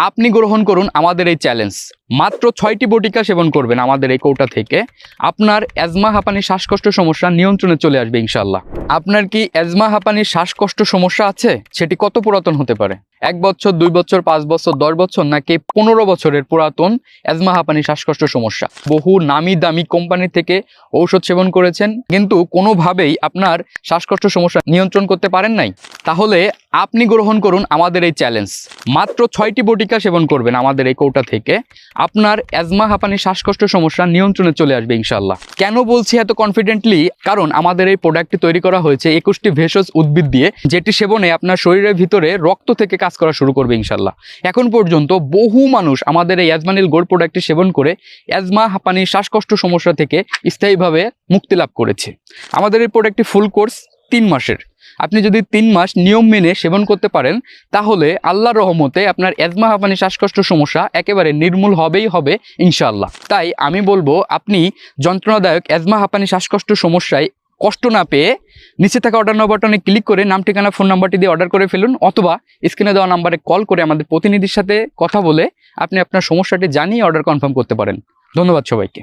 আপনি গ্রহণ করুন আমাদের এই চ্যালেঞ্জ। মাত্র 6টি বটিকা সেবন করবেন আমাদের এই কৌটা থেকে, আপনার অ্যাজমা হাঁপানি শ্বাসকষ্ট সমস্যা নিয়ন্ত্রণে চলে আসবে ইনশাআল্লাহ। আপনার কি অ্যাজমা হাঁপানির শ্বাসকষ্ট সমস্যা আছে? সেটি কত পুরাতন হতে পারে? 1 বছর, 2 বছর, 5 বছর, 10 বছর, নাকি 15 বছরের পুরাতন অ্যাজমা হাঁপানি শ্বাসকষ্ট সমস্যা? বহু নামি দামি কোম্পানি থেকে ঔষধ সেবন করেছেন, কিন্তু কোনোভাবেই আপনার শ্বাসকষ্ট সমস্যা নিয়ন্ত্রণ করতে পারেন নাই? তাহলে আপনি গ্রহণ করুন আমাদের এই চ্যালেঞ্জ। মাত্র 6টি বটিকা সেবন করবেন আমাদের এই কৌটা থেকে, আপনার অ্যাজমা হাঁপানি শ্বাসকষ্ট সমস্যা নিয়ন্ত্রণে চলে আসবে ইনশাআল্লাহ। কেন বলছি এত কনফিডেন্টলি? কারণ আমাদের এই প্রোডাক্টটি তৈরি করা হয়েছে 21টি ভেষজ উদ্ভিদ দিয়ে, যেটি সেবনে আপনার শরীরের ভিতরে রক্ত থেকে কাজ করা শুরু করবে ইনশাআল্লাহ। এখন পর্যন্ত বহু মানুষ আমাদের এই অ্যাজমানিল গোল্ড প্রোডাক্টটি সেবন করে অ্যাজমা হাঁপানি শ্বাসকষ্ট সমস্যা থেকে স্থায়ীভাবে মুক্তি লাভ করেছে। আমাদের এই প্রোডাক্টটি ফুল কোর্স 3 মাসের। আপনি যদি 3 মাস নিয়ম মেনে সেবন করতে পারেন, তাহলে আল্লাহর রহমতে আপনার অ্যাজমা হাঁপানি শ্বাসকষ্ট সমস্যা একেবারে নির্মূল হবেই হবে ইনশাআল্লাহ। তাই আমি বলবো, আপনি যন্ত্রণাদায়ক অ্যাজমা হাঁপানি শ্বাসকষ্ট সমস্যায় কষ্ট না পেয়ে নিচে থাকা অর্ডার নাও বাটনে ক্লিক করে নাম, ঠিকানা, ফোন নাম্বারটি দিয়ে অর্ডার করে ফেলুন, অথবা স্ক্রিনে দেওয়া নাম্বারে কল করে আমাদের প্রতিনিধির সাথে কথা বলে আপনি আপনার সমস্যাটি জানিয়ে অর্ডার কনফার্ম করতে পারেন। ধন্যবাদ সবাইকে।